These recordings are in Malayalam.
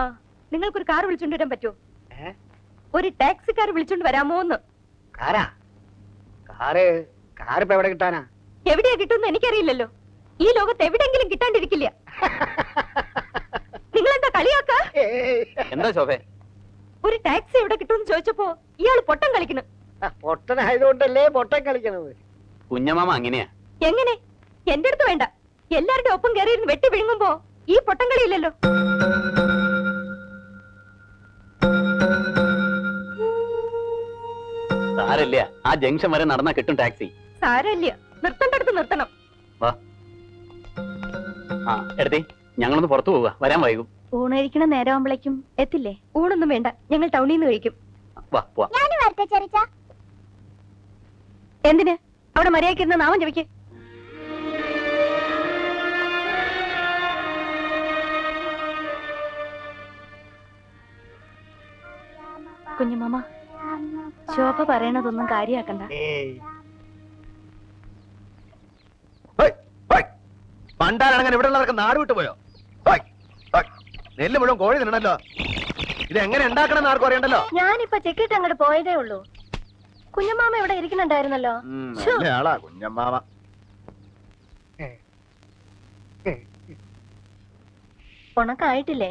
ആ, നിങ്ങൾക്കൊരു കാർ വിളിച്ചോണ്ട് വരാൻ പറ്റുമോ? ഒരു ടാക്സിക്കാർ വിളിച്ചോണ്ട് വരാമോന്ന്? കാറാ? കാറിപ്പോ എവിടെ കിട്ടാനാ? എവിടെയാ കിട്ടുമെന്ന് എനിക്കറിയില്ലല്ലോ. ഈ ലോകത്ത് എവിടെയെങ്കിലും കിട്ടാണ്ടിരിക്കില്ല. നിങ്ങളെന്താ കളിയാക്ക? എന്താ ശോഭേ? ഒരു ടാക്സി എവിടെ കിട്ടുമെന്ന് ചോദിച്ചപ്പോ ഇയാള് പൊട്ടം കളിക്കുന്നു. പൊട്ടനായതുകൊണ്ടല്ലേ പൊട്ടൻ കളിക്കണത്. കുഞ്ഞമാമ അങ്ങനെയാ. എങ്ങനെ? എന്റെ അടുത്ത് വേണ്ട. എല്ലാരുടെ ഒപ്പം കയറിയിരുന്ന് വെട്ടി വിഴുങ്ങുമ്പോ ഈ പൊട്ടം കളിയില്ലല്ലോ. സാരല്ല, ആ ജംഗ്ഷൻ വരെ നടന്നാ കിട്ടും ടാക്സി. സാരല്ല, നിർത്തേണ്ടടുത്ത് നിർത്തണം. വാ. ആ എടുത്തേ, ഞങ്ങളൊന്ന് പുറത്തു പോവുക, വരാൻ വൈകും. ഊണഴിക്കണ നേരമാകുമ്പോഴേക്കും എത്തില്ലേ? ഊണൊന്നും വേണ്ട, ഞങ്ങൾ ടൗണിൽ നിന്ന് കഴിക്കും. വാ പോവാ. എന്തിന്? അവിടെ മര്യാദയ്ക്ക് നാമം ജപിക്ക്. കുഞ്ഞുമാമ, ശോഭ പറയണതൊന്നും കാര്യാക്കണ്ട. പണ്ടാരങ്ങനെ ഇവിടെ ഉള്ളവർക്ക് നാട് വിട്ടുപോയോ? നെല്ല് മുഴുവൻ കോഴി തിന്നണല്ലോ. ഇത് എങ്ങനെ ഉണ്ടാക്കണം എന്ന് ആർക്കും അറിയണ്ടല്ലോ. ഞാനിപ്പോ ചെക്കിട്ട് അങ്ങോട്ട് പോയതേ ഉള്ളൂ. കുഞ്ഞമ്മാമ ഇവിടെ ഇരിക്കുന്നുണ്ടായിരുന്നല്ലോ. ആളാ കുഞ്ഞമ്മാമ. ഉണക്കായിട്ടില്ലേ?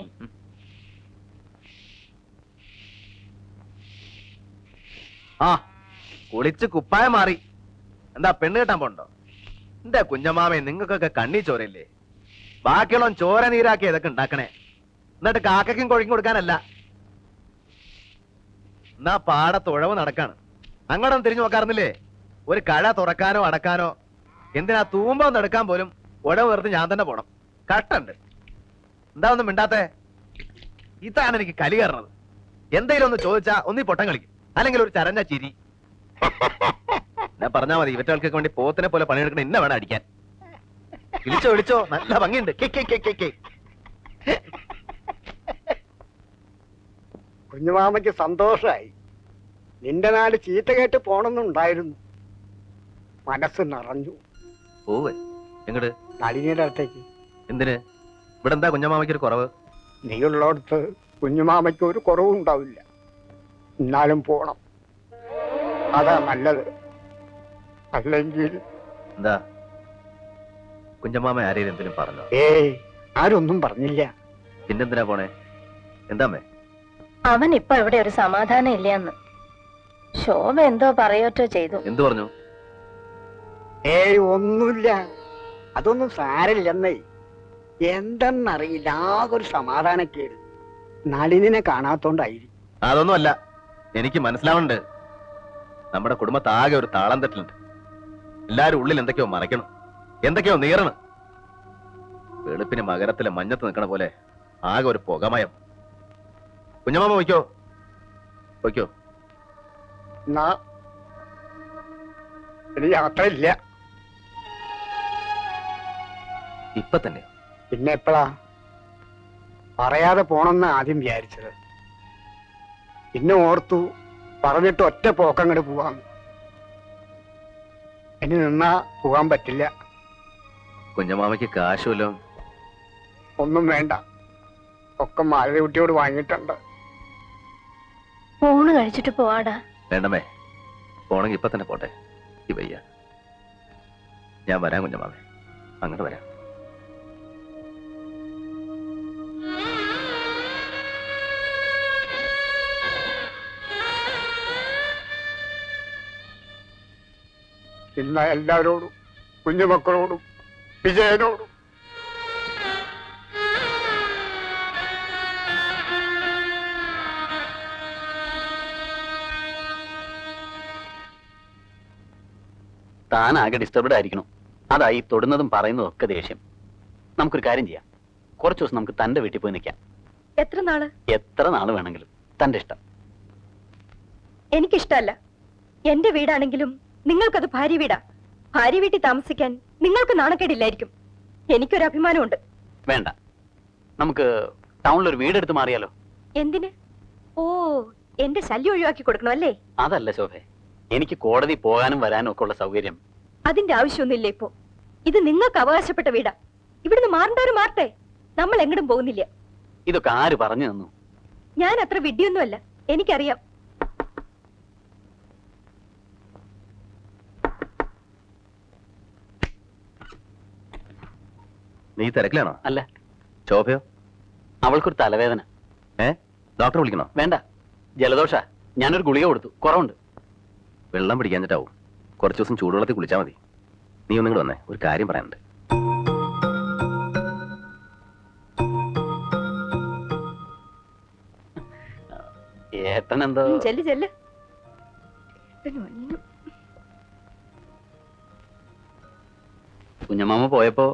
ആ, കുളിച്ച് കുപ്പായം മാറി. എന്താ പെണ്ണ് കെട്ടാൻ പോണ്ടോ? എന്താ കുഞ്ഞമ്മാമേ, നിങ്ങൾക്കൊക്കെ കണ്ണി ചോരയില്ലേ? ബാക്കിയുള്ള ചോര നീരാക്കി ഇതൊക്കെ ഉണ്ടാക്കണേ. എന്നിട്ട് കാക്കയ്ക്കും കൊഴിക്കും കൊടുക്കാനല്ല. എന്നാ പാടത്ത് ഉഴവ് നടക്കാണ്. അങ്ങോട്ടൊന്നും തിരിഞ്ഞു നോക്കാറുന്നില്ലേ? ഒരു കഴ തുറക്കാനോ അടക്കാനോ, എന്തിനാ തൂമ്പ ഒന്ന് എടുക്കാൻ പോലും ഉഴവ് വെറുതെ ഞാൻ തന്നെ പോണം. കട്ടുണ്ട്. എന്താ ഒന്നും മിണ്ടാത്തേ? ഇതാണ് എനിക്ക് കലി കയറണത്. എന്തെങ്കിലും ഒന്ന് ചോദിച്ചാ ഒന്നീ പൊട്ടം കളിക്കും, അല്ലെങ്കിൽ ഒരു ചരഞ്ഞ ചിരി. ഞാൻ പറഞ്ഞാ മതി, ഇവറ്റകൾക്കൊക്കെ വേണ്ടി പോത്തിനെ പോലെ പണിയെടുക്കണ ഇന്ന വേണം അടിക്കാൻ. വിളിച്ചോ വിളിച്ചോ, നല്ല ഭംഗിയുണ്ട്. കുഞ്ഞുമാമയ്ക്ക് സന്തോഷമായി. നിന്റെ നാട് ചീത്ത കേട്ട് പോണമെന്നുണ്ടായിരുന്നു. മനസ്സ് നിറഞ്ഞു. പോവേ എങ്ങട്? നളിനിയുടെ അടുത്തേക്ക്. എന്തിന്? ഇവിടെ എന്താ കുഞ്ഞമാമയ്ക്ക് ഒരു കുറവ്? നീയുള്ളടത്ത് കുഞ്ഞുമാമയ്ക്ക് ഒരു കുറവും ഉണ്ടാവില്ല. എന്നാലും പോണം, അതാ നല്ലത്. അല്ലെങ്കിൽ എന്താ കുഞ്ഞമാമ ആരെയും എന്തിനും പറഞ്ഞോ? ആരൊന്നും പറഞ്ഞില്ല. പിന്നെന്തിനാ പോണേ? എന്താമേ? അവൻ ഇപ്പൊ ഇവിടെ ഒരു സമാധാനം ഇല്ലന്ന് ശോഭ എന്തോ പറയോറ്റോ ചെയ്തു. എന്തു പറഞ്ഞു? ഒന്നുമില്ല, അതൊന്നും സാരമില്ലെന്നേ. എന്തെന്നറിയില്ല, ആകെ ഒരു സമാധാനക്കേട്. നളിനെ കാണാത്തോണ്ടായിരിക്കും. അതൊന്നും അല്ല, എനിക്ക് മനസ്സിലാവുന്നുണ്ട്. നമ്മുടെ കുടുംബത്താകെ ഒരു താളം തെറ്റിലുണ്ട്. എല്ലാരും ഉള്ളിൽ എന്തൊക്കെയോ മറയ്ക്കണം, എന്തൊക്കെയോ നീറണം. വെളുപ്പിന് മകരത്തിലെ മഞ്ഞത്ത് നിൽക്കണ പോലെ ആകെ ഒരു പുകമയം. കുഞ്ഞമാമ വയ്ക്കോ വയ്ക്കോ. യാത്രയില്ല. ഇപ്പൊ തന്നെ? പിന്നെ എപ്പോഴാ? പറയാതെ പോണെന്ന് ആദ്യം വിചാരിച്ചത്. പിന്നെ ഓർത്തു പറഞ്ഞിട്ട് ഒറ്റ പോക്കങ്ങോട്ട് പോവാം. ഇനി നിന്നാ പോകാൻ പറ്റില്ല. കുഞ്ഞമാമയ്ക്ക് കാശുമല്ലോ? ഒന്നും വേണ്ട, ഒക്കെ മാലകുട്ടിയോട് വാങ്ങിയിട്ടുണ്ട്. ഊണ് കഴിച്ചിട്ട് പോവാടാ. വേണ്ടമേ, പോണെങ്കിൽ ഇപ്പൊ തന്നെ പോട്ടെ. ഈ വയ്യ. ഞാൻ വരാം കുഞ്ഞമാമേ, അങ്ങോട്ട് വരാം. ഇന്ന എല്ലാവരോടും, കുഞ്ഞുമക്കളോടും വിജയനോടും താനാകെ ഡിസ്റ്റർബ്ഡ് ആയിരിക്കണം. അതായി തൊടുന്നതും പറയുന്നതും ഒക്കെ ദേഷ്യം. നമുക്കൊരു കാര്യം ചെയ്യാം, കുറച്ചു ദിവസം നമുക്ക് തന്റെ വീട്ടിൽ പോയി നിൽക്കാം. എത്ര നാള്? എത്ര നാള് വേണമെങ്കിലും, തന്റെ ഇഷ്ടം. എനിക്കിഷ്ടല്ല. എന്റെ വീടാണെങ്കിലും നിങ്ങൾക്കത് ഭാര്യ വീടാ. ഭാര്യ വീട്ടിൽ താമസിക്കാൻ നിങ്ങൾക്ക് നാണക്കേടില്ലായിരിക്കും. എനിക്കൊരു അഭിമാനമുണ്ട്. വേണ്ട, നമുക്ക് ടൗണിലൊരു വീടെടുത്ത് മാറിയാലോ? എന്തിന്? ഓ, എന്റെ ശല്യം ഒഴിവാക്കി കൊടുക്കണോ അല്ലേ? അതല്ല ശോഭേ, എനിക്ക് കോടതി പോകാനും വരാനും ഒക്കെ ഉള്ള സൗകര്യം. അതിന്റെ ആവശ്യമൊന്നുമില്ല ഇപ്പോ. ഇത് നിങ്ങൾക്ക് അവകാശപ്പെട്ട വീടാ. ഇവിടുന്ന് മാറേണ്ടവര് മാറട്ടെ, നമ്മൾ എങ്ങടും പോകുന്നില്ല. ഇതൊക്കെ ആര് പറഞ്ഞു തന്നു? ഞാൻ അത്ര വിഡ്ഢിയൊന്നുമല്ല, എനിക്കറിയാം. നീ തിരക്കിലാണോ? അല്ല, ശോഭയോ? അവൾക്കൊരു തലവേദന. ഡോക്ടറെ വിളിക്കണോ? വേണ്ട, ജലദോഷ. ഞാനൊരു ഗുളിക കൊടുത്തു, കുറവുണ്ട്. വെള്ളം പിടിക്കാഞ്ഞിട്ടാവും. കുറച്ചു ദിവസം ചൂടുവെള്ളത്തിൽ കുളിച്ചാൽ മതി. നീ ഒന്നും കൂടെ വന്നേ, ഒരു കാര്യം പറയാനുണ്ട്. ഏട്ടൻ എന്തോ ചെല്ല് ചെല്ല്. ഏട്ടന് വന്നു. കുഞ്ഞമാമ പോയപ്പോ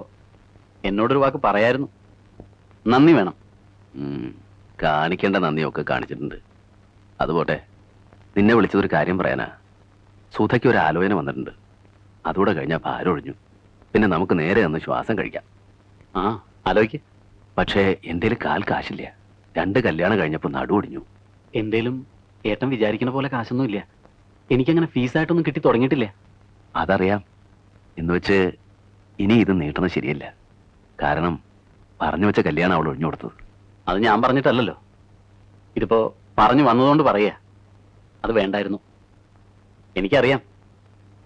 എന്നോടൊരു വാക്ക് പറയായിരുന്നു. നന്ദി വേണം. കാണിക്കേണ്ട നന്ദിയൊക്കെ കാണിച്ചിട്ടുണ്ട്. അതുപോട്ടെ, നിന്നെ വിളിച്ചതൊരു കാര്യം പറയാനാ. സുധയ്ക്ക് ഒരു ആലോചന വന്നിട്ടുണ്ട്. അതുകൂടെ കഴിഞ്ഞാൽ ഭാരം ഒഴിഞ്ഞു. പിന്നെ നമുക്ക് നേരെ നിന്ന് ശ്വാസം കഴിക്കാം. ആ, ആലോചിക്ക്. പക്ഷേ എന്തേലും കാൽ കാശില്ല. 2 കല്യാണം കഴിഞ്ഞപ്പോൾ നടുവൊടിഞ്ഞു. എന്തേലും ഏട്ടൻ വിചാരിക്കുന്ന പോലെ കാശൊന്നും ഇല്ല. എനിക്കങ്ങനെ ഫീസായിട്ടൊന്നും കിട്ടി തുടങ്ങിയിട്ടില്ല. അതറിയാം. എന്ന് വെച്ച് ഇനി ഇത് നീട്ടണത് ശരിയല്ല. കാരണം പറഞ്ഞു വെച്ച കല്യാണം അവൾ ഒഴിഞ്ഞു കൊടുത്തത്. അത് ഞാൻ പറഞ്ഞിട്ടല്ലല്ലോ. ഇതിപ്പോ പറഞ്ഞു വന്നതുകൊണ്ട് പറയാ. അത് വേണ്ടായിരുന്നു. എനിക്കറിയാം,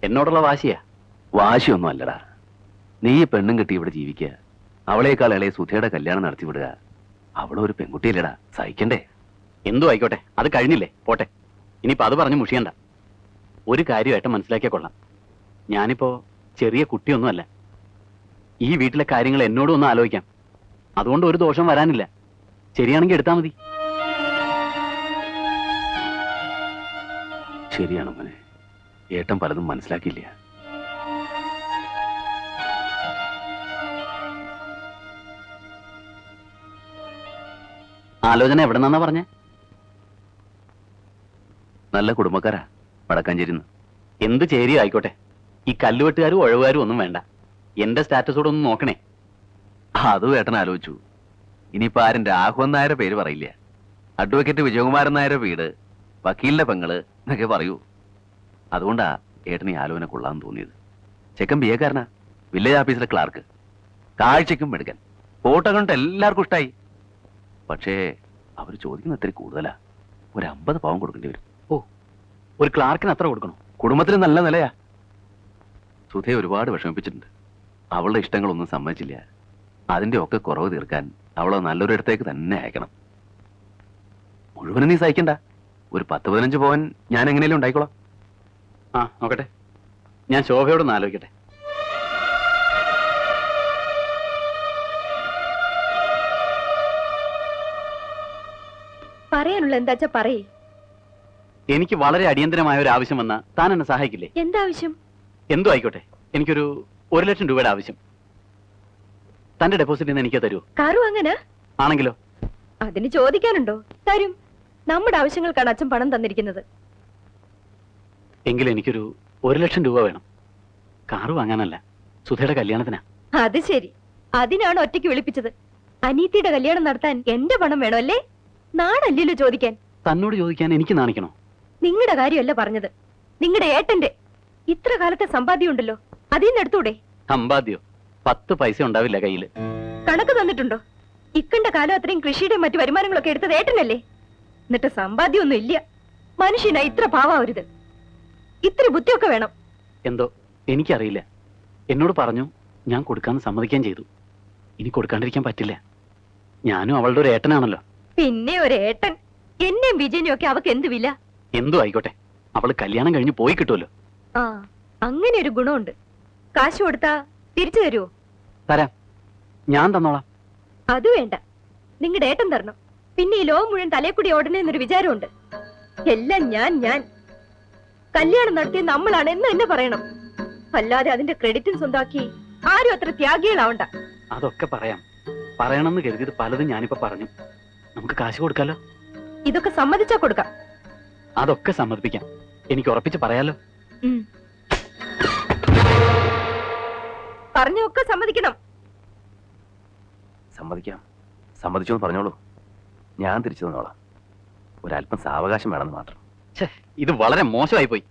എന്നോടുള്ള വാശിയാ. വാശിയൊന്നും അല്ലടാ. നീ പെണ്ണും കെട്ടി ഇവിടെ ജീവിക്കുക, അവളേക്കാൾ ഇളയ സുധയുടെ കല്യാണം നടത്തിവിടുക. അവളൊരു പെൺകുട്ടിയല്ലേടാ, സഹിക്കണ്ടേ? എന്തു ആയിക്കോട്ടെ, അത് കഴിഞ്ഞില്ലേ, പോട്ടെ. ഇനിയിപ്പോ അത് പറഞ്ഞ് മുഷിയണ്ട. ഒരു കാര്യമായിട്ട് മനസ്സിലാക്കിയ കൊള്ളാം. ഞാനിപ്പോ ചെറിയ കുട്ടിയൊന്നുമല്ല. ഈ വീട്ടിലെ കാര്യങ്ങൾ എന്നോടും ഒന്ന് ആലോചിക്കാം. അതുകൊണ്ട് ഒരു ദോഷം വരാനില്ല. ശരിയാണെങ്കിൽ എടുത്താൽ മതി. ശരിയാണ് മോനെ, ഏട്ടൻ പലതും മനസ്സിലാക്കിയില്ല. ആലോചന എവിടെ നിന്നാ പറഞ്ഞേ? നല്ല കുടുംബക്കാരാ, വടക്കാഞ്ചേരിന്ന്. എന്ത് ചേരിയോ ആയിക്കോട്ടെ. ഈ കല്ലുവെട്ടുകാരും ഉഴവുകാരും ഒന്നും വേണ്ട. എന്റെ സ്റ്റാറ്റസോടെ ഒന്ന് നോക്കണേ. അതും ഏട്ടൻ ആലോചിച്ചു. ഇനിയിപ്പോ ആരും രാഘവൻ നായരെ പേര് പറയില്ല. അഡ്വക്കേറ്റ് വിജയകുമാരൻ നായരെ വീട്, വക്കീലിന്റെ പെങ്ങള് എന്നൊക്കെ പറയൂ. അതുകൊണ്ടാ ഏട്ടന് ഈ ആലോചന കൊള്ളാന്ന് തോന്നിയത്. ചെക്കൻ ബിയക്കാരനാ, വില്ലേജ് ഓഫീസിലെ ക്ലാർക്ക്. കാഴ്ചയ്ക്കും എടുക്കാൻ ഫോട്ടോ കണ്ടിട്ട് എല്ലാവർക്കും ഇഷ്ടായി. പക്ഷേ അവർ ചോദിക്കുന്ന ഇത്തിരി കൂടുതലാ. ഒരു 50 പവൻ കൊടുക്കേണ്ടി വരും. ഓ, ഒരു ക്ലാർക്കിന് അത്ര കൊടുക്കണോ? കുടുംബത്തിന് നല്ല നിലയാ. സുധയെ ഒരുപാട് വിഷമിപ്പിച്ചിട്ടുണ്ട്. അവളുടെ ഇഷ്ടങ്ങളൊന്നും സമ്മതിച്ചില്ല. അതിന്റെ ഒക്കെ കുറവ് തീർക്കാൻ അവളെ നല്ലൊരിടത്തേക്ക് തന്നെ അയക്കണം. മുഴുവനും നീ സഹിക്കണ്ട. ഒരു 10-15 പവൻ ഞാൻ എങ്ങനെയും ഉണ്ടായിക്കോളാം. ആ, നോക്കട്ടെ. ഞാൻ ശോഭയോടൊന്ന് ആലോചിക്കട്ടെ. പറയാനുള്ള എന്താച്ചാ പറയേ. എനിക്ക് വളരെ അടിയന്തരമായ ഒരു ആവശ്യം വന്നാ താൻ എന്നെ സഹായിക്കില്ലേ? എന്താവശ്യം? എന്തോ ആയിക്കോട്ടെ. എനിക്കൊരു 1 ലക്ഷം രൂപയുടെ ആവശ്യം. തന്റെ ഡെപ്പോസിറ്റ് നിന്ന് എനിക്ക് തരൂ. കാറു അങ്ങനെ ആണെങ്കിലോ? അതിന് ചോദിക്കാനുണ്ടോ? തരും. നമ്മുടെ ആവശ്യങ്ങൾക്കാണ് അച്ഛൻ പണം തന്നിരിക്കുന്നത്. എങ്കിലും എനിക്കൊരു 1 ലക്ഷം രൂപ വേണം. കാറ് വാങ്ങാനല്ല, സുധയുടെ കല്യാണത്തിനാ. അത് ശരി, അതിനാണ് ഒറ്റയ്ക്ക് വിളിപ്പിച്ചത്. അനീത്തിയുടെ കല്യാണം നടത്താൻ എന്റെ പണം വേണോ അല്ലേ? നാണല്ലല്ലോ ചോദിക്കാൻ. തന്നോട് ചോദിക്കാൻ എനിക്ക് നാണിക്കണോ? നിങ്ങളുടെ കാര്യമല്ല പറഞ്ഞത്, നിങ്ങളുടെ ഏട്ടന്റെ. ഇത്ര കാലത്തെ സമ്പാദ്യം ഉണ്ടല്ലോ, അതിൽ നിന്ന് എടുത്തൂടെ? സമ്പാദ്യോ? 10 പൈസ ഉണ്ടാവില്ല കയ്യില്. കണക്ക് തന്നിട്ടുണ്ടോ? ഇക്കണ്ട കാലം അത്രയും കൃഷിയുടെ മറ്റു വരുമാനങ്ങളൊക്കെ എടുത്തത് ഏട്ടനല്ലേ? എന്നിട്ട് സമ്പാദ്യമൊന്നും ഇല്ല. മനുഷ്യനാ ഇത്ര പാവാവരുത്. ഇത്ര ബുദ്ധിയൊക്കെ വേണം. എന്തോ എനിക്കറിയില്ല. എന്നോട് പറഞ്ഞു, ഞാൻ കൊടുക്കാന്ന് സമ്മതിക്കാൻ ചെയ്തു. ഇനി കൊടുക്കാണ്ടിരിക്കാൻ പറ്റില്ല. ഞാനും അവളുടെ ഒരു ഏട്ടനാണല്ലോ. പിന്നെ ഒരു ഏട്ടൻ. എന്നെയും വിജയനും ഒക്കെ അവക്ക് എന്ത് വില? എന്തോ ആയിക്കോട്ടെ, അവള് കല്യാണം കഴിഞ്ഞ് പോയി കിട്ടുമല്ലോ. ആ, അങ്ങനെ ഒരു ഗുണമുണ്ട്. കാശ് കൊടുത്താ തിരിച്ചു തരുമോ? തരാം, ഞാൻ തന്നോളാം. അത് വേണ്ട, നിങ്ങളുടെ ഏട്ടൻ തരണം. പിന്നെ ഈ ലോകം മുഴുവൻ തലേക്കൂടി ഓടണേ എന്നൊരു വിചാരമുണ്ട്. എല്ലാം ഞാൻ കല്യാണം നടത്തിയ നമ്മളാണ് എന്ന് തന്നെ പറയണം. അല്ലാതെ അതിന്റെ ക്രെഡിറ്റും സ്വന്താക്കി ആരും അത്ര ത്യാഗികളാവണ്ട. അതൊക്കെ പറയാം. പറയണമെന്ന് കരുതിയത് പലതും ഞാനിപ്പോ പറഞ്ഞു. നമുക്ക് കാശ് കൊടുക്കാലോ? ഇതൊക്കെ സമ്മതിച്ചാ കൊടുക്കാം. അതൊക്കെ സമ്മതിപ്പിക്കാം. എനിക്ക് ഉറപ്പിച്ച് പറയാലോ? പറഞ്ഞൊക്കെ സമ്മതിക്കണം. സമ്മതിക്കാം. സമ്മതിച്ചോന്ന് പറഞ്ഞോളൂ. ഞാൻ തിരിച്ചു തന്നോളാം. ഒരല്പം സാവകാശം വേണമെന്ന് മാത്രം. ഇത് വളരെ മോശമായി പോയി.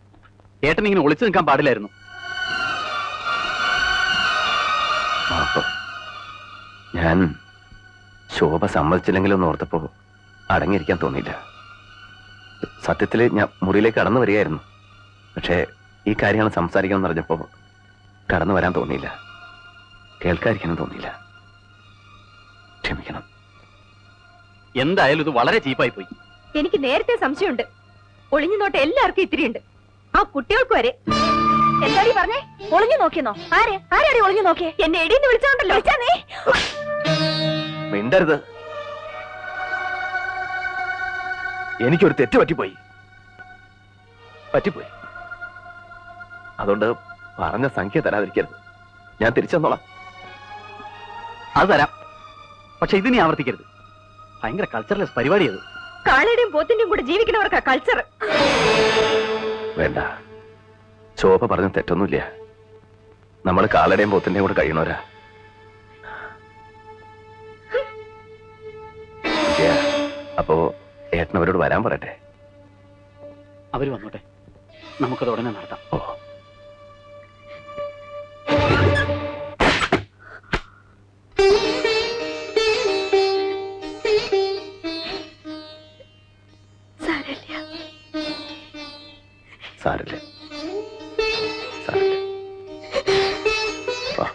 ഏട്ടൻ ഇങ്ങനെ ഒളിച്ചു നിൽക്കാൻ പാടില്ലായിരുന്നു. മാപ്പ്. ഞാൻ ശോഭ സമ്മതിച്ചില്ലെങ്കിലും ഓർത്തപ്പോ അടങ്ങിയിരിക്കാൻ തോന്നിയില്ല. സത്യത്തില് ഞാൻ മുറിയിലേക്ക് കടന്നു വരികയായിരുന്നു. പക്ഷേ ഈ കാര്യങ്ങൾ സംസാരിക്കണം എന്ന് പറഞ്ഞപ്പോ കടന്നു വരാൻ തോന്നിയില്ല, കേൾക്കാതിരിക്കാനും തോന്നിയില്ല. ക്ഷമിക്കണം. എന്തായാലും ഇത് വളരെ ചീപ്പായി പോയി. എനിക്ക് നേരത്തെ സംശയമുണ്ട്. ഒളിഞ്ഞു നോട്ടം എല്ലാവർക്കും ഇത്തിരിയുണ്ട്, ആ കുട്ടികൾക്ക് വരെ. എന്താടി പറഞ്ഞേ? ഒളിഞ്ഞു നോക്കിയെന്നോ? ആരാടി ഒളിഞ്ഞു നോക്കിയേ? എന്നെ എടീന്ന് വിളിച്ചോണ്ടല്ലോ. നീ മിണ്ടരുത്. എനിക്കൊരു തെറ്റ് പറ്റിപ്പോയി. അതുകൊണ്ട് പറഞ്ഞ സംഖ്യ തരാതിരിക്കരുത്. ഞാൻ തിരിച്ചു തന്നോളാം. അത് തരാം, പക്ഷെ ഇതിനി ആവർത്തിക്കരുത്. ഭയങ്കര കൾച്ചർലെസ് പരിപാടി അത്. കാളയുടെയും പോത്തിന്റെയും കൂടെ ജീവിക്കുന്നവർക്കാ കൾച്ചർ. വേണ്ട, ശോഭ പറഞ്ഞ തെറ്റൊന്നുമില്ല. നമ്മൾ കാളയുടെയും പോത്തിന്റെയും കൂടെ കഴിയണവരാ. അപ്പോ ഏട്ടനവരോട് വരാൻ പറയട്ടെ. അവര് വന്നോട്ടെ, നമുക്കത് ഉടനെ നടത്താം. ഓ, സാരല്ലേ സാരല്ലേ. വാ.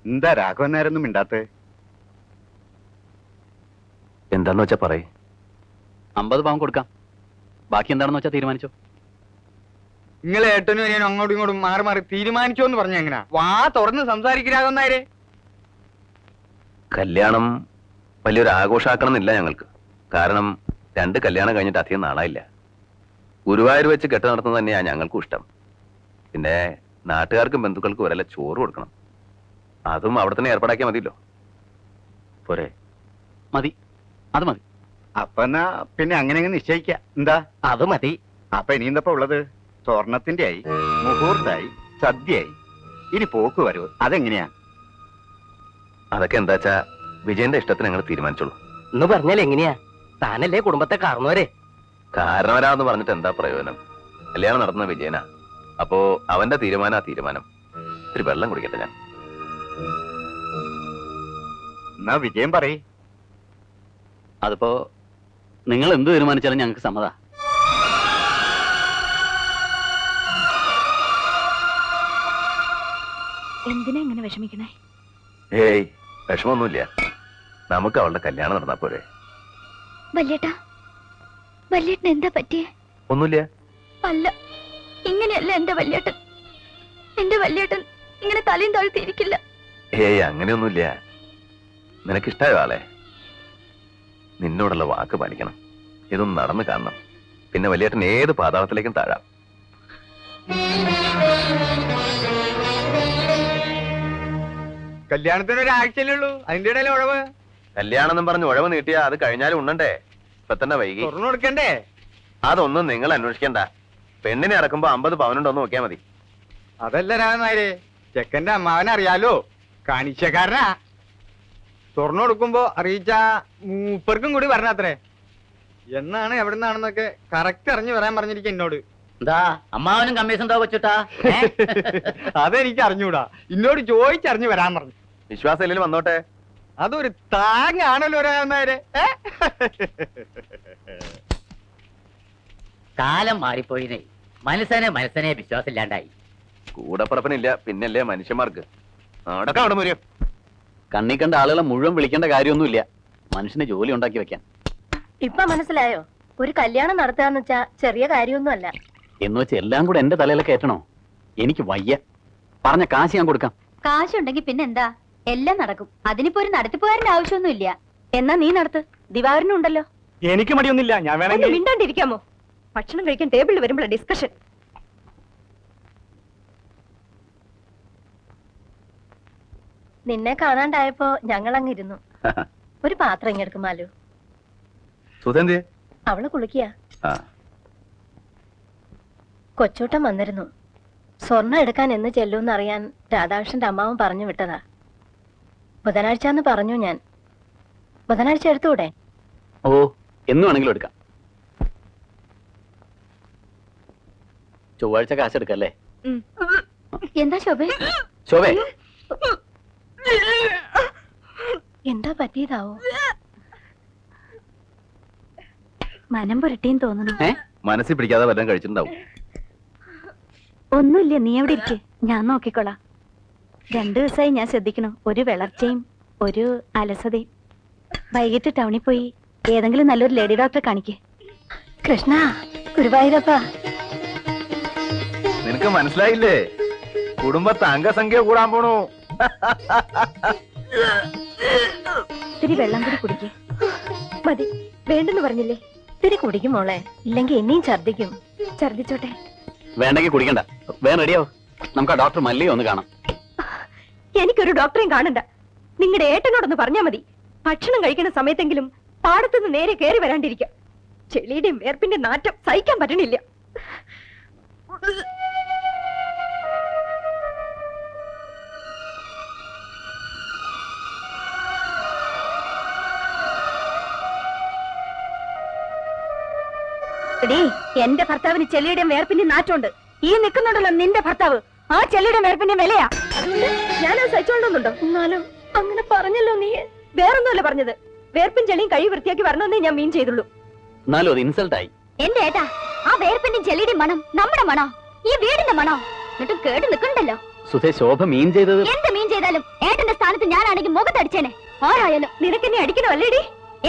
എന്താ രാഘവൻ നേരൊന്നും മിണ്ടാത്തേ? എന്താന്ന് വെച്ചാ പറയ്. 50 പവൻ കൊടുക്കാം, ബാക്കി എന്താണെന്ന് വെച്ചാൽ തീരുമാനിച്ചോ. നിങ്ങൾ ഏട്ടനും അനിയനും അങ്ങോട്ടും ഇങ്ങോട്ടും മാറി മാറി തീരുമാനിച്ചോ എന്ന് പറഞ്ഞ എങ്ങനാ? വാ തുറന്ന് സംസാരിക്കാതെ. കല്യാണം വലിയൊരു ആഘോഷാക്കണം എന്നില്ല ഞങ്ങൾക്ക്. കാരണം 2 കല്യാണം കഴിഞ്ഞിട്ട് അധികം നാളായില്ല. ഗുരുവായൂർ വെച്ച് കെട്ട് നടത്തുന്നത് തന്നെയാണ് ഞങ്ങൾക്കും ഇഷ്ടം. പിന്നെ നാട്ടുകാർക്കും ബന്ധുക്കൾക്കും ഒരല്ല ചോറ് കൊടുക്കണം. അതും അവിടെ തന്നെ ഏർപ്പാടാക്കിയാൽ മതിയല്ലോ. പോരെ? മതി, അത് മതി. അപ്പൊ എന്നാ പിന്നെ അങ്ങനെ നിശ്ചയിക്കാം. എന്താ? അത് മതി. അപ്പൊ ഇനി എന്തപ്പോ ഉള്ളത്? സ്വർണത്തിന്റെ ആയി, മുഹൂർത്തായി, സദ്യയായി, ഇനി പോക്ക് വരവ്. അതെങ്ങനെയാ? അതൊക്കെ എന്താച്ചാ വിജയന്റെ ഇഷ്ടത്തിന് ഞങ്ങൾ തീരുമാനിച്ചോളൂ. എന്ന് പറഞ്ഞാൽ എങ്ങനെയാ? താനല്ലേ കുടുംബത്തെ കാരണവരെ. കാരണവരാന്ന് പറഞ്ഞിട്ട് എന്താ പ്രയോജനം? കല്യാണം നടത്തുന്ന വിജയനാ. അപ്പോ അവന്റെ തീരുമാനം. ഒരു വെള്ളം കുടിക്കട്ടെ ഞാൻ. എന്നാ വിജയം പറയ്. അതിപ്പോ നിങ്ങൾ എന്ത് തീരുമാനിച്ചാലും ഞങ്ങൾക്ക് സമ്മതാ. എന്തിനാ ഇങ്ങനെ വിഷമിക്കണേ? ഏയ്, വിഷമൊന്നുമില്ല. നമുക്ക് അവളുടെ കല്യാണം നടന്നാ പോരെ? വല്യേട്ടൻ എന്താ പറ്റിയേ? ഒന്നുമില്ല. അല്ല, ഇങ്ങനെയല്ല എന്റെ വല്യേട്ടൻ. എന്റെ വല്യേട്ടൻ ഇങ്ങനെ തലയും താഴ്ത്തിയിരിക്കില്ല. ഏയ്, അങ്ങനെയൊന്നുമില്ല. നിനക്കിഷ്ടായോ ആളെ? നിന്നോടുള്ള വാക്ക് പാലിക്കണം. ഇതൊന്നും നടന്നു കാണണം. പിന്നെ വലിയേട്ടൻ ഏത് പാതാളത്തിലേക്കും താഴാം. കല്യാണത്തിന് ഒരാഴ്ചയല്ലേ ഉള്ളൂ, അതിന്റെ ഇടയിൽ ഉഴവ്. കല്യാണം എന്നും പറഞ്ഞ് ഉഴവ് നീട്ടിയാ അത് കഴിഞ്ഞാലും ഉണ്ണണ്ടേ? ഇപ്പൊ തന്നെ വൈകി. തുറന്നു കൊടുക്കണ്ടേ? അതൊന്നും നിങ്ങൾ അന്വേഷിക്കണ്ട. പെണ്ണിനെ ഇറക്കുമ്പോ 50 പവനുണ്ടോന്ന് നോക്കിയാ മതി. അതല്ല രാമനായരെ, ചെക്കന്റെ അമ്മാവനറിയാലോ, കാണിച്ചക്കാരനാ. തുറന്നു കൊടുക്കുമ്പോ അറിയിച്ച മൂപ്പർക്കും കൂടി പറഞ്ഞത്രേ. എന്നാണ് എവിടെ നിന്നാണെന്നൊക്കെ കറക്റ്റ് അറിഞ്ഞു വരാൻ പറഞ്ഞിരിക്കും എന്നോട്. എന്താ അമ്മാവനും കമ്മീഷൻ വെച്ചിട്ടാ? അതെനിക്ക് അറിഞ്ഞൂടാ, എന്നോട് ചോദിച്ചറിഞ്ഞു വരാൻ പറഞ്ഞു. വിശ്വാസം ഇല്ലെങ്കിലും വന്നോട്ടെ. അതൊരു താങ്ങാണല്ലോ രാമനായരെ. കാലം മാറിപ്പോയിനേ. മനസ്സനെ വിശ്വാസം ഇല്ലാണ്ടായി. കൂടപ്പറപ്പനില്ല, പിന്നല്ലേ മനുഷ്യന്മാർക്ക്. അടക്കം അവിടെ മുരിയും. കണ്ണി കണ്ട ആളുകളെ മുഴുവൻ വിളിക്കേണ്ട കാര്യമൊന്നുമില്ല. മനുഷ്യന് ജോലി ഉണ്ടാക്കി വെക്കാൻ. ഇപ്പൊ മനസ്സിലായോ? ഒരു കല്യാണം നടത്താന്ന് വെച്ചാ ചെറിയ കാര്യമൊന്നും അല്ല. എന്ന് വെച്ച് എല്ലാം കൂടെ എന്റെ തലയിലൊക്കെ കയറ്റണോ? എനിക്ക് വയ്യ. പറഞ്ഞ കാശ് ഞാൻ കൊടുക്കാം. കാശുണ്ടെങ്കിൽ പിന്നെ എന്താ, എല്ലാം നടക്കും. അതിനിപ്പോ ഒരു നടത്തിപ്പുകാരന്റെ ആവശ്യമൊന്നുമില്ല. എന്നാ നീ നടത്ത്, ദിവാകരനുണ്ടല്ലോ. എനിക്ക് മടിയൊന്നുമില്ല, ഞാൻ വേണമെങ്കിൽ. മിണ്ടാണ്ടിരിക്കാമോ? ഭക്ഷണം കഴിക്കാൻ ടേബിളിൽ വരുമ്പോഴാണ് ഡിസ്കഷൻ. നിന്നെ കാണാണ്ടായപ്പോ ഞങ്ങൾ അങ്ങിരുന്നു. ഒരു പാത്രം ഇങ്ങെടുക്കും മാലു. സുധന്തി അവള് കുളിക്കുക. കൊച്ചൂട്ടൻ വന്നിരുന്നു. സ്വർണ്ണം എടുക്കാൻ എന്ന് ചെല്ലൂന്ന് അറിയാൻ രാധാകൃഷ്ണന്റെ അമ്മാവൻ പറഞ്ഞു വിട്ടതാ. ബുധനാഴ്ചന്ന് പറഞ്ഞു ഞാൻ. ബുധനാഴ്ച എടുത്തുകൂടെ? ഓ, എന്ന് വേണമെങ്കിലും എടുക്കാം. ചൊവ്വാഴ്ച കാശെടുക്കല്ലേ? എന്താ ശോഭേ? ശോഭേ, എന്താ പറ്റിയതാവോ? മനം പുരട്ടിയും തോന്നുന്നു. മനസ്സിൽ പിടിക്കാതെ വല്ലതും കഴിച്ചിട്ടുണ്ടാവും. ഒന്നുമില്ല, നീ എവിടെ ഇരിക്കെ, ഞാൻ നോക്കിക്കോളാം. 2 ദിവസമായി ഞാൻ ശ്രദ്ധിക്കണു. ഒരു വിളർച്ചയും ഒരു അലസതയും. വൈകിട്ട് ടൗണിൽ പോയി ഏതെങ്കിലും നല്ലൊരു ലേഡി ഡോക്ടറെ കാണിക്കേ. കൃഷ്ണ, ഗുരുവായൂരപ്പ. നിനക്ക് മനസ്സിലായില്ലേ? കുടുംബത്തെ അംഗസംഖ്യ കൂടാൻ പോണു. ഇത്തിരി വെള്ളം കൂടി കുടിക്കേ. മതി, വേണ്ടെന്ന് പറഞ്ഞില്ലേ? ഇത്തിരി കുടിക്കും മോളെ, ഇല്ലെങ്കിൽ ഇനിയും ഛർദിക്കും. ഛർദിച്ചോട്ടെ. വേണ്ടെങ്കിൽ കുടിക്കണ്ട, വേഗം റെഡിയാവും. നമുക്ക് ആ ഡോക്ടർ മല്ലിയെ ഒന്ന് കാണാം. എനിക്കൊരു ഡോക്ടറെയും കാണണ്ട. നിങ്ങളുടെ ഏട്ടനോടൊന്ന് പറഞ്ഞാ മതി. ഭക്ഷണം കഴിക്കുന്ന സമയത്തെങ്കിലും പാടത്തുനിന്ന് നേരെ കയറി വരാണ്ടിരിക്കാം. ചെളിയുടെയും വേർപ്പിന്റെ നാറ്റം സഹിക്കാൻ പറ്റണില്ല. എന്റെ ഭർത്താവിന് ചെളിയുടെയും വേർപ്പിന്റെ നാറ്റമുണ്ട്. ഈ നിൽക്കുന്നുണ്ടല്ലോ നിന്റെ ഭർത്താവ്, ആ ചെളിയുടെ വേർപ്പിന്റെ വിലയാ. ഞാനത് സഹിച്ചോളുന്നുണ്ടോ? എന്നാലും അങ്ങനെ പറഞ്ഞല്ലോ നീ. വേറൊന്നുമല്ല പറഞ്ഞത്. വേർപ്പും ചെളിയും കഴി വൃത്തിയാക്കി വരണമെന്നേ ഞാൻ മീൻ ചെയ്തുള്ളൂ. എന്നാലും അത് ഇൻസൾട്ട് ആയി. എന്റെ ഏട്ടാ, ആ വേർപ്പിന്റെയും ചെളിയുടെയും മണം നമ്മുടെ മണോ? ഈ വീടിന്റെ മണോ? എന്നിട്ടും കേട്ട് നിൽക്കണ്ടല്ലോ. സുധേ, ശോഭ മീൻ ചെയ്തത് എന്ത് മീൻ ചെയ്താലും ഏട്ടന്റെ സ്ഥാനത്ത് ഞാനാണെങ്കിൽ മുഖത്തടിച്ചേനെ. ആരായാലും നിനക്കെന്നെ അടിക്കണോ അല്ലേടി?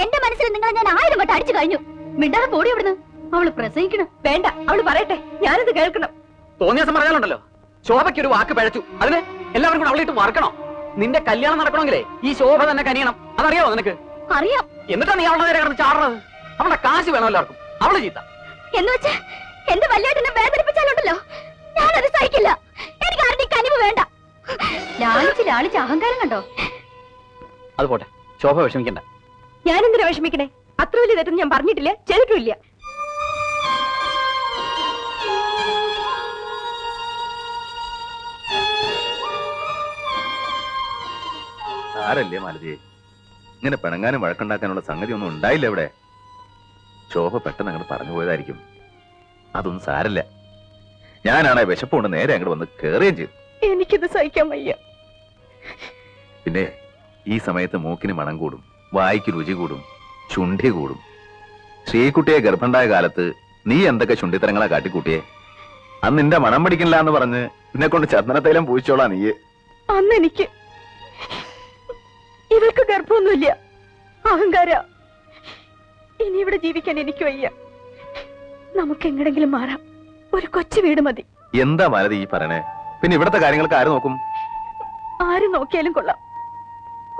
എന്റെ മനസ്സിൽ നിങ്ങളെ ഞാൻ 1000 വട്ടം അടിച്ചു കഴിഞ്ഞു. മിണ്ടാതെ പോടി ഇവിടുന്ന്. അവള് പ്രസവിക്കണം. വേണ്ട, അവള് പറയട്ടെ, ഞാനത് കേൾക്കണം. തോന്നിയ ദിവസം പറഞ്ഞാലുണ്ടല്ലോ, ശോഭയ്ക്ക് ഒരു വാക്ക് പഴച്ചു. അതിന് എല്ലാവരും കൂടെ അവളിട്ട് മറക്കണോ? നിന്റെ കല്യാണം നടക്കണമെങ്കിലേ ഈ ശോഭ തന്നെ കനിയണം. അതറിയാവോ നിനക്ക്? അറിയാം. എന്നിട്ടാ നീ അവളുടെ നേരെ കിടന്ന് ചാടുന്നത്? അവളുടെ കാശ് വേണോ എല്ലാവർക്കും. അവള് ചീത്ത എന്ന് വെച്ച് എന്റെ വല്യേട്ടനെ വേദനിപ്പിച്ചാലുണ്ടല്ലോ, ഞാനത് സഹിക്കില്ല. എനിക്ക് ആരുടെ കനിവ് വേണ്ട. ലാളിച്ച് അഹങ്കാരം കണ്ടോ? അത് പോട്ടെ, ശോഭ വിഷമിക്കണ്ട. ഞാനെന്തിനാ വിഷമിക്കണേ? അത്ര വലിയ തെറ്റൊന്നും ഞാൻ പറഞ്ഞിട്ടില്ല, ചെയ്തിട്ടില്ല. ആരല്ലേ മാലതിയെ, ഇങ്ങനെ പിണങ്ങാനും വഴക്കുണ്ടാക്കാനുള്ള സംഗതി ഒന്നും ഉണ്ടായില്ല ഇവിടെ. ശോഭ പെട്ടെന്ന് അങ്ങോട്ട് പറഞ്ഞു പോയതായിരിക്കും. അതൊന്നും സാരല്ല. ഞാനാണ് വിശപ്പുകൊണ്ട് നേരെ അങ്ങോട്ട് വന്ന് കേറുകയും ചെയ്തു. എനിക്കിത് സഹിക്കാൻ വയ്യ. പിന്നെ ഈ സമയത്ത് മൂക്കിന് മണം കൂടും, വായിക്ക് രുചി കൂടും, ചുണ്ടി കൂടും. ശ്രീകുട്ടിയെ ഗർഭണ്ടായ കാലത്ത് നീ എന്തൊക്കെ ചുണ്ടിത്തരങ്ങളാ കാട്ടിക്കൂട്ടിയെ. അന്ന് നിന്റെ മണം പിടിക്കില്ല എന്ന് പറഞ്ഞ് നിന്നെ കൊണ്ട് ചന്ദനത്തൈലം പൂച്ചോളാ നീ. അന്ന് എനിക്ക് ഇവൾക്ക് ഗർഭമൊന്നുമില്ല. അഹങ്കാര. ഇനി ഇവിടെ ജീവിക്കാൻ എനിക്ക് വയ്യ. നമുക്ക് എങ്ങടെങ്കിലും മാറാം. ഒരു കൊച്ചു വീട് മതി. എന്താ മാലതി ഈ പറയണേ? പിന്നെ ഇവിടത്തെ കാര്യങ്ങൾക്ക് ആര് നോക്കും? ആര് നോക്കിയാലും കൊള്ളാം.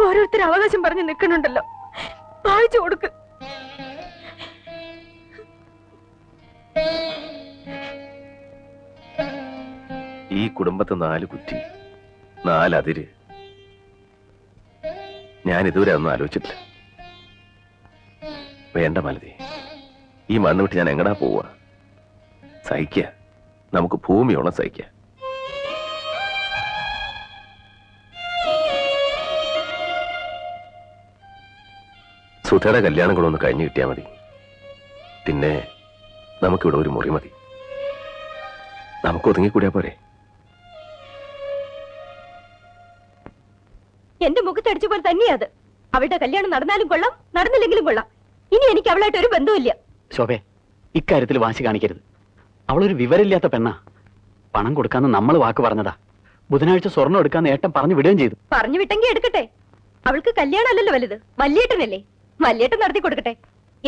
ഓരോരുത്തർ അവകാശം പറഞ്ഞ് നിൽക്കണുണ്ടല്ലോ, വായിച്ചു കൊടുക്ക്. ഈ കുടുംബത്തെ 4 കുറ്റി, 4 അതിര്. ഞാൻ ഇതുവരെ ഒന്നും ആലോചിച്ചിട്ടില്ല. വേണ്ട മാലതി, ഈ മണ്ണ് വിട്ട് ഞാൻ എങ്ങടാ പോവാ? സഹിക്ക, നമുക്ക് ഭൂമിയോളം സഹിക്ക. സുധയുടെ കല്യാണം കൂടെ ഒന്ന് കഴിഞ്ഞു കിട്ടിയാൽ മതി. പിന്നെ നമുക്കിവിടെ ഒരു മുറി മതി. നമുക്ക് ഒതുങ്ങിക്കൂടിയാ പോരെ? എന്റെ മുഖത്തടിച്ച പോലെ തന്നെയാ അത്. അവളുടെ കല്യാണം നടന്നാലും കൊള്ളാം, നടന്നില്ലെങ്കിലും കൊള്ളാം. ഇനി എനിക്ക് അവളായിട്ട് ഒരു ബന്ധവുമില്ല. ശോഭേ, ഇക്കാര്യത്തിൽ വാശി കാണിക്കരുത്. അവളൊരു വിവരമില്ലാത്ത പെണ്ണാ. പണം കൊടുക്കാന്ന് നമ്മൾ വാക്ക് പറഞ്ഞതാ. ബുധനാഴ്ച സ്വർണ്ണം എടുക്കാന്ന് ഏട്ടൻ പറഞ്ഞു വിടുകയും ചെയ്തു. പറഞ്ഞു വിട്ടെങ്കിൽ എടുക്കട്ടെ. അവൾക്ക് കല്യാണം അല്ലല്ലോ വലുത്, വല്യേട്ടനല്ലേ. വല്യേട്ടൻ നടത്തി കൊടുക്കട്ടെ.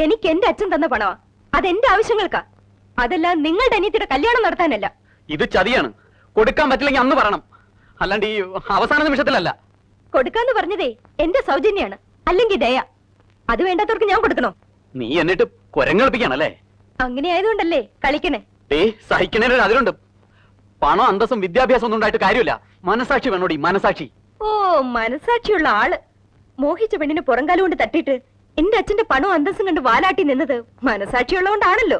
എനിക്ക് എന്റെ അച്ഛൻ തന്ന പണമാ. അതെന്റെ ആവശ്യങ്ങൾക്കാ. അതല്ല നിങ്ങളുടെ അനിയത്തിയുടെ കല്യാണം നടത്താനല്ല. ഇത് ചതിയാണ്. കൊടുക്കാൻ പറ്റില്ലെങ്കിൽ അന്ന് പറയണം, അല്ലാണ്ട് ഈ അവസാന നിമിഷത്തിലല്ല. കൊടുക്കാന്ന് പറഞ്ഞതേ എന്റെ സൗജന്യാണ്, അല്ലെങ്കിൽ ദയ. അത് വേണ്ടാത്തവർക്ക് ഞാൻ കൊടുക്കണോ? നീ എന്നിട്ട് കുരങ്ങളിപ്പിക്കാണല്ലേ? അങ്ങനെ ആയതുകൊണ്ടല്ലേ കളിക്കണേ. സഹിക്കണേന് അതിലുണ്ട്. പണം അന്തസ്സും വിദ്യാഭ്യാസം ഒന്നും ഉണ്ടായിട്ട് കാര്യമില്ല. മനസാക്ഷി വേണോടി, മനസാക്ഷി. ഓ, മനസാക്ഷിയുള്ള ആള്. മോഹിച്ച പെണ്ണിന് പുറംകാലം കൊണ്ട് തട്ടിയിട്ട് എന്റെ അച്ഛന്റെ പണവും അന്തസ്സും കണ്ട് വാലാട്ടി നിന്നത് മനസാക്ഷിയുള്ളതുകൊണ്ടാണല്ലോ.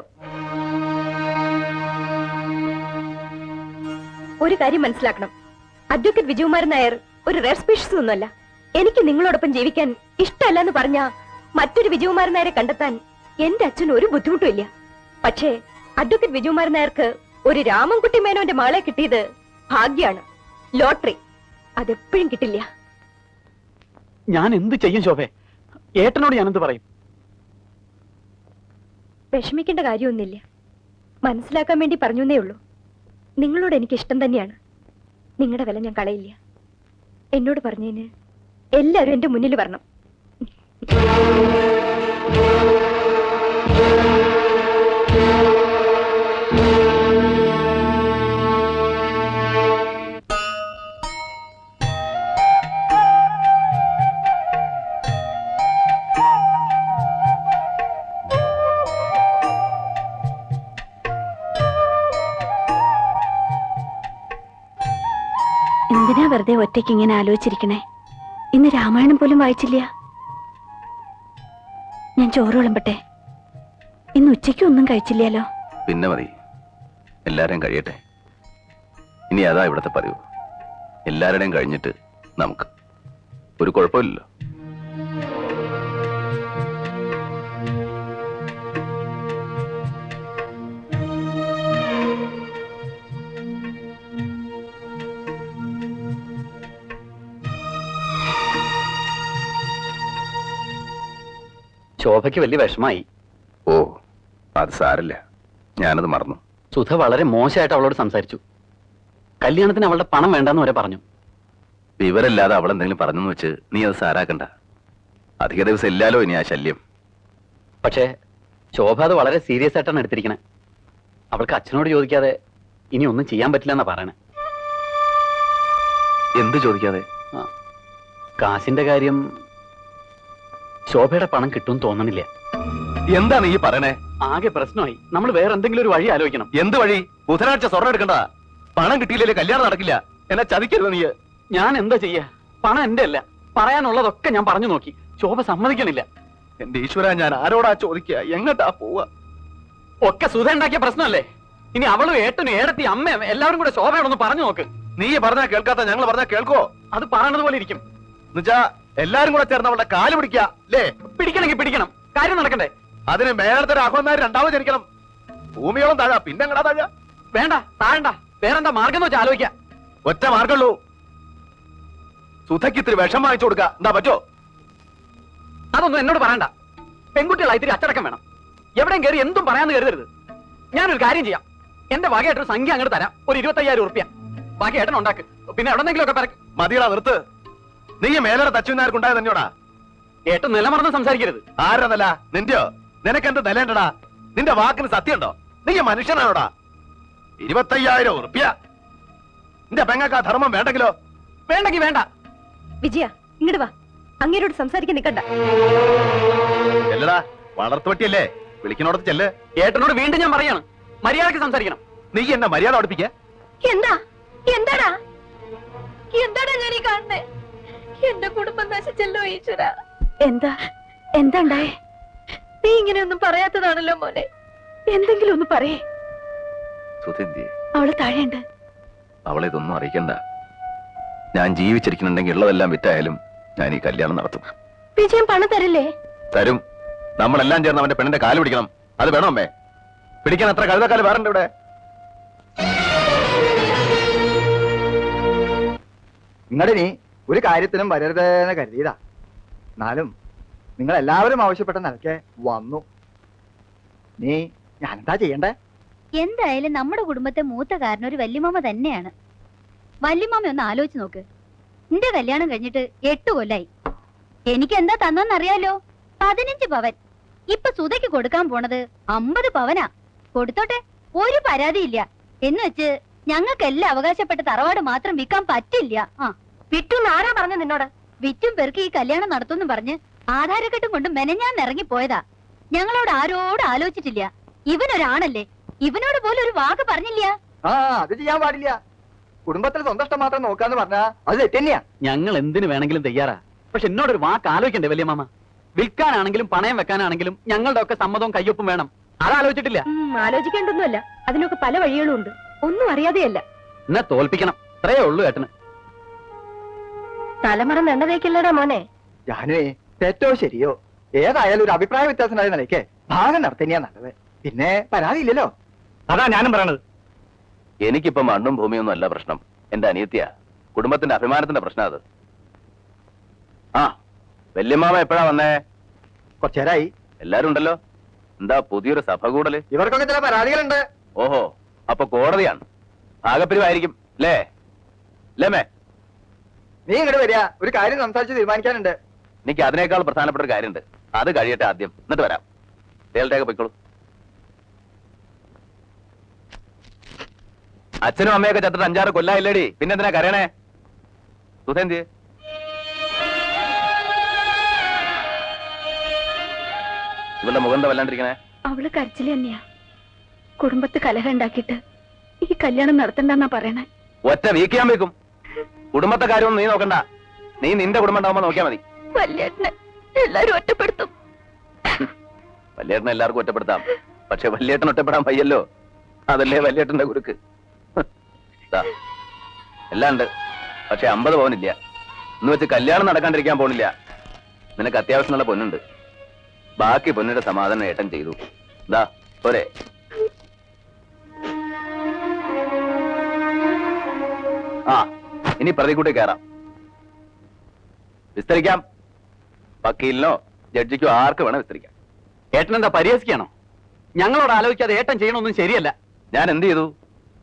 ഒരു കാര്യം മനസ്സിലാക്കണം, അഡ്വക്കേറ്റ് വിജയകുമാരൻ നായർ ഒരു റെയർ സ്പീഷീസ് ഒന്നുമല്ല. എനിക്ക് നിങ്ങളോടൊപ്പം ജീവിക്കാൻ ഇഷ്ടമല്ല എന്ന് പറഞ്ഞ മറ്റൊരു വിജയകുമാരൻ നായരെ കണ്ടെത്താൻ എന്റെ അച്ഛന് ഒരു ബുദ്ധിമുട്ടും ഇല്ല. പക്ഷേ അഡ്വക്കേറ്റ് വിജയകുമാരൻ നായർക്ക് ഒരു രാമൻകുട്ടി മേനോന്റെ മകളെ കിട്ടിയത് ഭാഗ്യാണ്, ലോട്ടറി. അതെപ്പോഴും കിട്ടില്ല. ഞാൻ എന്ത് ചെയ്യും ശോഭേ? ഏട്ടനോട് ഞാൻ എന്ത് പറയും? വിഷമിക്കേണ്ട കാര്യമൊന്നുമില്ല. മനസ്സിലാക്കാൻ വേണ്ടി പറഞ്ഞേ ഉള്ളൂ. നിങ്ങളോട് എനിക്ക് ഇഷ്ടം തന്നെയാണ്. നിങ്ങളുടെ വില ഞാൻ കളയില്ല. എന്നോട് പറഞ്ഞതിന് എല്ലാവരും എന്റെ മുന്നിൽ വരണം. എന്തിനാ വെറുതെ ഒറ്റയ്ക്ക് ഇങ്ങനെ ആലോചിച്ചിരിക്കണേ? ഇന്ന് രാമായണം പോലും വായിച്ചില്ല. ഞാൻ ചോറ് വിളമ്പട്ടെ? ഇന്ന് ഉച്ചയ്ക്ക് ഒന്നും കഴിച്ചില്ലല്ലോ. പിന്നെ മതി, എല്ലാരെയും കഴിയട്ടെ. ഇനി അതാ ഇവിടത്തെ പതിവ്. എല്ലാവരുടെയും കഴിഞ്ഞിട്ട് നമുക്ക് ഒരു കുഴപ്പമില്ലല്ലോ. ശോഭയ്ക്ക് വലിയ വിഷമായി. ഓ, അത് സാരല്ല, ഞാനത് മറന്നു. സുധ വളരെ മോശമായിട്ട് അവളോട് സംസാരിച്ചു. കല്യാണത്തിന് അവളുടെ പണം വേണ്ടെന്ന് വരെ പറഞ്ഞു. വിവരമില്ലാതെ അവൾ എന്തെങ്കിലും പറഞ്ഞെന്ന് വെച്ച് നീ അത് സാരാക്കണ്ട. അധിക ദിവസം ഇല്ലാലോ ഇനി ആ ശല്യം. പക്ഷേ ശോഭ അത് വളരെ സീരിയസ് ആയിട്ടാണ് എടുത്തിരിക്കണേ. അവൾക്ക് അച്ഛനോട് ചോദിക്കാതെ ഇനി ഒന്നും ചെയ്യാൻ പറ്റില്ല എന്നാ പറയണേ. എന്ത് ചോദിക്കാതെ? കാശിന്റെ കാര്യം. ശോഭയുടെ പണം കിട്ടും തോന്നണില്ല. എന്താ നീ പറയണേ? ആകെ പ്രശ്നമായി. നമ്മൾ വേറെ എന്തെങ്കിലും ഒരു വഴി ആലോചിക്കണം. എന്ത് വഴി? ബുധനാഴ്ച സ്വർണ്ണം എടുക്കണ്ട. പണം കിട്ടിയില്ലേ കല്യാണം നടക്കില്ല. എന്നെ ചതിക്കരുത് നീ. ഞാൻ എന്താ ചെയ്യാ? പണം എന്റെ അല്ല. പറയാനുള്ളതൊക്കെ ഞാൻ പറഞ്ഞു നോക്കി. ശോഭ സമ്മതിക്കണില്ല. എന്റെ ഈശ്വര, ഞാൻ ആരോടാ ചോദിക്കുക? എങ്ങട്ടാ പോവാ? ഒക്കെ സുധ ഉണ്ടാക്കിയ പ്രശ്നമല്ലേ? ഇനി അവളും ഏട്ടനും ഏടത്തി അമ്മയും എല്ലാവരും കൂടെ ശോഭയോടൊന്ന് പറഞ്ഞു നോക്ക്. നീ പറഞ്ഞാ കേൾക്കാത്ത ഞങ്ങൾ പറഞ്ഞാ കേൾക്കോ? അത് പറയണത് പോലെ ഇരിക്കും. എന്നുവെച്ചാ എല്ലാരും കൂടെ ചേർന്ന് അവളുടെ കാല് പിടിക്കുക അല്ലേ? പിടിക്കണമെങ്കിൽ പിടിക്കണം. കാര്യം നടക്കണ്ടേ? അതിന് മേളത്തെ രാഘവന്മാർ രണ്ടാമത് ജനിക്കണം. ഭൂമിയോളം താഴ, പിന്നെ എങ്ങടാ താഴ? വേണ്ട, താഴണ്ട. വേറെന്താ മാർഗം എന്ന് വെച്ചാൽ ആലോചിക്കാം. ഒറ്റ മാർഗമുള്ളൂ. സുധയ്ക്ക് ഇത്തിരി വിഷം വാങ്ങിച്ചു കൊടുക്കുക. എന്താ പറ്റോ? അതൊന്നും എന്നോട് പറയണ്ട. പെൺകുട്ടികളായി ഇത്തിരി അച്ചടക്കം വേണം. എവിടെയും കയറി എന്തും പറയാന്ന് കരുതരുത്. ഞാനൊരു കാര്യം ചെയ്യാം. എന്റെ വകയായിട്ടൊരു സംഖ്യ അങ്ങോട്ട് തരാം. ഒരു 25,000 ഉറുപ്പ്യ. ബാക്കി ഏട്ടൻ ഉണ്ടാക്ക്. പിന്നെ എവിടെന്നെങ്കിലും ഒക്കെ പറ. മതിയടാ, നിർത്ത്. നീ മേലെ തച്ചുനാർക്കുണ്ടായ തന്നെയോടാ. ഏട്ടൻ നിലമറന്ന് സംസാരിക്കരുത്. ആരുടെ നില? നിന്റെയോ? നിനക്കെന്ത് നിലണ്ടടാ? നിന്റെ വാക്കിന് സത്യമുണ്ടോ? നീ മനുഷ്യനാണോടാ? 25,000 ഉറുപ്പ്യ. നിന്റെ പെങ്ങക്ക് ആ ധർമ്മം വേണ്ടെങ്കിലോ? വേണ്ടെങ്കിൽ വേണ്ട. വിജയ, ഇങ്ങോട്ട് വാ. അങ്ങേരോട് സംസാരിക്കാൻ നിൽക്കണ്ട. ചെല്ലടാ, വളർത്തുപട്ടിയല്ലേ? വിളിക്കണോടത്ത് ചെല്ല്. ഏട്ടനോട് വീണ്ടും ഞാൻ പറയാണ്, മര്യാദക്ക് സംസാരിക്കണം. നീ എന്നെ മര്യാദ പഠിപ്പിക്ക. എന്താ? എന്താടാ? എന്താടാ ഞാൻ ഈ കാണുന്നേ? എന്റെ കുടുംബം നശിച്ചല്ലോ ഈശ്വര. എന്താ എന്താ ഉണ്ടായേ? നീ ഇങ്ങനെയൊന്നും പറയാത്തതാണല്ലോ മോനെ. എന്തെങ്കിലും ഒന്ന് പറയേ. സുധന്തി, അവള് താഴെയുണ്ട്. അവളെ ഇതൊന്നും അറിയിക്കണ്ട. ഞാൻ ജീവിച്ചിരിക്കുന്നുണ്ടെങ്കിൽ ഉള്ളതെല്ലാം വിറ്റായാലും ഞാൻ ഈ കല്യാണം നടത്തും. വിജയം പണം തരില്ലേ? തരും. നമ്മളെല്ലാം ചേർന്ന് അവന്റെ പെണ്ണിന്റെ കാല് പിടിക്കണം. അത് വേണോ അമ്മേ? പിടിക്കാൻ അത്ര കഴുതക്കാല് വേറുണ്ട് ഇവിടെ. നിങ്ങളിനി ഒരു കാര്യത്തിനും വരരുതെന്ന് കരുതിയതാ. എന്നാലും നിങ്ങൾ എല്ലാവരും ആവശ്യപ്പെട്ട നിലയ്ക്ക് വന്നു. നീ ഞാനെന്താ ചെയ്യണ്ടേ? എന്തായാലും നമ്മുടെ കുടുംബത്തെ മൂത്ത കാരണം ഒരു വല്യമാമ തന്നെയാണ്. വല്യമാമ ഒന്ന് ആലോചിച്ച് നോക്ക്. നിന്റെ കല്യാണം കഴിഞ്ഞിട്ട് 8 കൊല്ലായി. എനിക്ക് എന്താ തന്നറിയാലോ? 15 പവൻ. ഇപ്പൊ സുധയ്ക്ക് കൊടുക്കാൻ പോണത് 50 പവനാ. കൊടുത്തോട്ടെ, ഒരു പരാതിയില്ല. എന്ന് വെച്ച് ഞങ്ങൾക്കെല്ലാം അവകാശപ്പെട്ട തറവാട് മാത്രം വിൽക്കാൻ പറ്റില്ല. വിറ്റൂന്ന് ആരാ പറഞ്ഞു നിന്നോട്? വിറ്റും പെറുക്കി ഈ കല്യാണം നടത്തുമെന്ന് പറഞ്ഞ് ആധാരക്കെട്ടും കൊണ്ട് മെനഞ്ഞാൻ ഇറങ്ങിപ്പോയതാ. ഞങ്ങളോട് ആരോട് ആലോചിച്ചിട്ടില്ല. ഇവനൊരാണല്ലേ, ഇവനോട് പോലും ഒരു വാക്ക് പറഞ്ഞില്ല. ആ അത് ചെയ്യാൻ പാടില്ല. കുടുംബത്തിൽ സ്വന്തം ഇഷ്ടം മാത്രം നോക്കാന്ന് പറഞ്ഞാ അത് തെറ്റന്നെയാ. ഞങ്ങൾ എന്തിനു വേണമെങ്കിലും തയ്യാറാ. പക്ഷെ എന്നോടൊരു വാക്ക് ആലോചിക്കണ്ടേ വല്യമാമ? വിൽക്കാനാണെങ്കിലും പണയം വെക്കാനാണെങ്കിലും ഞങ്ങളുടെ ഒക്കെ സമ്മതവും കയ്യൊപ്പും വേണം. അതാലോചിച്ചിട്ടില്ല. ആലോചിക്കേണ്ടൊന്നുമല്ല, അതിനൊക്കെ പല വഴികളും ഉണ്ട്. ഒന്നും അറിയാതെയല്ല. എന്നെ തോൽപ്പിക്കണം, അത്രയേ ഉള്ളൂ ഏട്ടന്. തലമുറ നെണ്ണതേക്കില്ലടാ മോനെ. ഞാനേ തെറ്റോ ശരിയോ ഏതായാലും ഒരു അഭിപ്രായ വ്യത്യാസമായ നിലയ്ക്ക് ഭാഗം നടത്തന്നെയാ നല്ലത്. പിന്നെ പരാതിയില്ലല്ലോ. അതാ ഞാനും പറയണത്. എനിക്കിപ്പോ മണ്ണും ഭൂമിയൊന്നും അല്ല പ്രശ്നം. എന്റെ അനിയത്തിയാ, കുടുംബത്തിന്റെ അഭിമാനത്തിന്റെ പ്രശ്നം അത്. ആ വല്യമ്മാമ എപ്പോഴാ വന്നേ? കുറച്ചേരായി. എല്ലാരും ഉണ്ടല്ലോ. എന്താ പുതിയൊരു സഭ കൂടല്? ഇവർക്കൊക്കെ ചില പരാതികളുണ്ട്. ഓഹോ, അപ്പൊ കോടതിയാണ്. ഭാഗപ്പിരിവായിരിക്കും അല്ലേ? ലേമേ, നീ ഇങ്ങോട്ട് വരിക, ഒരു കാര്യം സംസാരിച്ച് തീരുമാനിക്കാനുണ്ട്. എനിക്ക് അതിനേക്കാൾ പ്രധാനപ്പെട്ട ഒരു കാര്യമുണ്ട്. അത് കഴിയട്ടെ ആദ്യം, എന്നിട്ട് വരാം. തേലട്ടേക്ക് പൊയ്ക്കോളൂ. അച്ഛനും അമ്മയൊക്കെ ചത്തിട്ട് 5-6 കൊല്ലായില്ലേടി, പിന്നെന്തിനാ കരയണേ? സുധേന്തി ഇവളുടെ മുഖം എന്താ വല്ലാണ്ടിരിക്കണേ? അവള് കരച്ചില് തന്നെയാ. കുടുംബത്ത് കലഹം ഉണ്ടാക്കിയിട്ട് ഈ കല്യാണം നടത്തണ്ടെന്നാ പറയണേ. ഒറ്റ വീക്കിയാൻ വെക്കും. കുടുംബത്തെ കാര്യമൊന്നും നീ നോക്കണ്ട. നീ നിന്റെ കുടുംബം ഉണ്ടാവുമ്പോ നോക്കിയാ മതി. വല്യേട്ടനെ എല്ലാരും ഒറ്റപ്പെടുത്തും. വല്യേട്ടനെ എല്ലാവർക്കും ഒറ്റപ്പെടുത്താം, പക്ഷെ വല്യേട്ടൻ ഒറ്റപ്പെടാൻ വയ്യല്ലോ. അതല്ലേ വല്യേട്ടന്റെ കുരുക്ക്. ദാ, എല്ലാം ഉണ്ട്, പക്ഷെ 50 പവനില്ല. എന്ന് വെച്ച് കല്യാണം നടക്കാണ്ടിരിക്കാൻ പോണില്ല. നിനക്ക് അത്യാവശ്യമുള്ള പൊന്നുണ്ട്. ബാക്കി പൊന്നിന്റെ സമാധാനം ഏട്ടൻ ചെയ്തു. ദാ പോരെ. ആ ഇനി പ്രതികൂട്ടി കയറാം. വിസ്തരിക്കാം. വക്കീലിനോ ജഡ്ജിക്കോ ആർക്ക് വേണം വിസ്തരിക്കാം. ഏട്ടൻ എന്താ പരിഹസിക്കാണോ? ഞങ്ങളോട് ആലോചിക്കാതെ ഏട്ടൻ ചെയ്യണമൊന്നും ശരിയല്ല. ഞാൻ എന്ത് ചെയ്തു?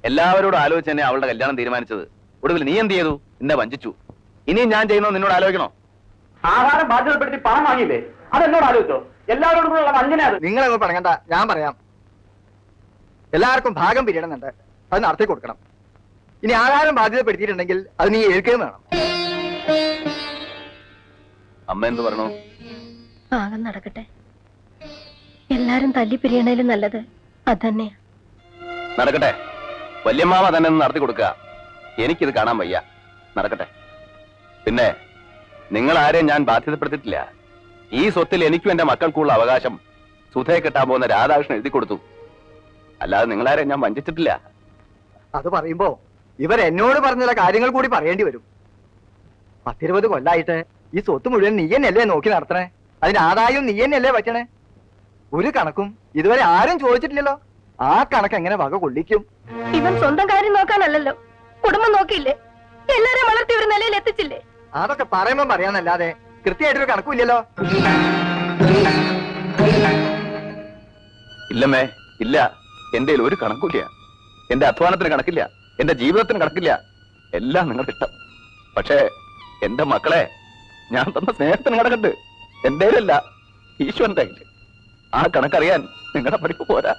എല്ലാവരോടും ആലോചിച്ച് തന്നെ അവളുടെ കല്യാണം തീരുമാനിച്ചത്. ഒടുവിൽ നീ എന്ത് ചെയ്തു? എന്നെ വഞ്ചിച്ചു. ഇനിയും ഞാൻ ചെയ്യുന്നോ നിന്നോട് ആലോചിക്കണോ? ആഹാരം ബാധ്യതപ്പെടുത്തി പണം വാങ്ങിയില്ലേ, അതെന്നോട് ആലോചിച്ചോ? എല്ലാവരോടും കൂടെ വഞ്ചന. നിങ്ങളൊന്നും പറയണ്ട, ഞാൻ പറയാം. എല്ലാവർക്കും ഭാഗം പിരിയണമെന്നുണ്ട്, അത് നടത്തി കൊടുക്കണം. ഇനി ആഹാരം ബാധ്യതപ്പെടുത്തിയിട്ടുണ്ടെങ്കിൽ അത് നീ ഏൽക്കുകയും വേണം. അമ്മ എന്ത് പറയണു? ഭാഗം നടക്കട്ടെ. എല്ലാരും തല്ലി പിരിയണേലും നല്ലത് അതന്നെയാ. നടക്കട്ടെ. വല്യമ്മാവ തന്നെ ഒന്ന് നടത്തി കൊടുക്കുക. എനിക്കിത് കാണാൻ വയ്യ. നടക്കട്ടെ. പിന്നെ നിങ്ങൾ ആരെയും ഞാൻ ബാധ്യതപ്പെടുത്തിയിട്ടില്ല. ഈ സ്വത്തിൽ എനിക്കും എന്റെ മക്കൾക്കുള്ള അവകാശം സുധയെ കെട്ടാൻ പോകുന്ന രാധാകൃഷ്ണൻ എഴുതി കൊടുത്തു. അല്ലാതെ നിങ്ങളാരെയും ഞാൻ വഞ്ചിച്ചിട്ടില്ല. അത് പറയുമ്പോ ഇവർ എന്നോട് പറഞ്ഞ കാര്യങ്ങൾ കൂടി പറയേണ്ടി വരും. 10-20 കൊല്ലായിട്ട് ഈ സ്വത്ത് മുഴുവൻ നീ തന്നെയല്ലേ നോക്കി നടത്തണേ? അതിന് ആദായം നീ തന്നെയല്ലേ പറ്റണേ? ഒരു കണക്കും ഇതുവരെ ആരും ചോദിച്ചിട്ടില്ലല്ലോ. ആ കണക്ക് എങ്ങനെ വക കൊള്ളിക്കും? ഇവൻ സ്വന്തം കാര്യം നോക്കാനല്ലല്ലോ, കുടുംബം നോക്കിയില്ലേ? എല്ലാരും വളർത്തി ഒരു നിലയിൽ എത്തിച്ചില്ലേ? അതൊക്കെ പറയുമ്പോ പറയാന്നല്ലാതെ കൃത്യമായിട്ടൊരു കണക്കുമില്ലല്ലോ. ഇല്ലമ്മേ, ഇല്ല. എന്റെ ഒരു കണക്കില്ല. എന്റെ അധ്വാനത്തിന് കണക്കില്ല, എന്റെ ജീവിതത്തിന് കണക്കില്ല. എല്ലാം നിങ്ങളുടെ ഇഷ്ടം. പക്ഷേ എന്റെ മക്കളെ ഞാൻ തന്ന സ്നേഹത്തിന് കണക്കുണ്ട്. എന്റെ അല്ല, ഈശ്വരന്റെ കയ്യില്. ആ കണക്കറിയാൻ നിങ്ങളുടെ പഠിപ്പ് പോരാ.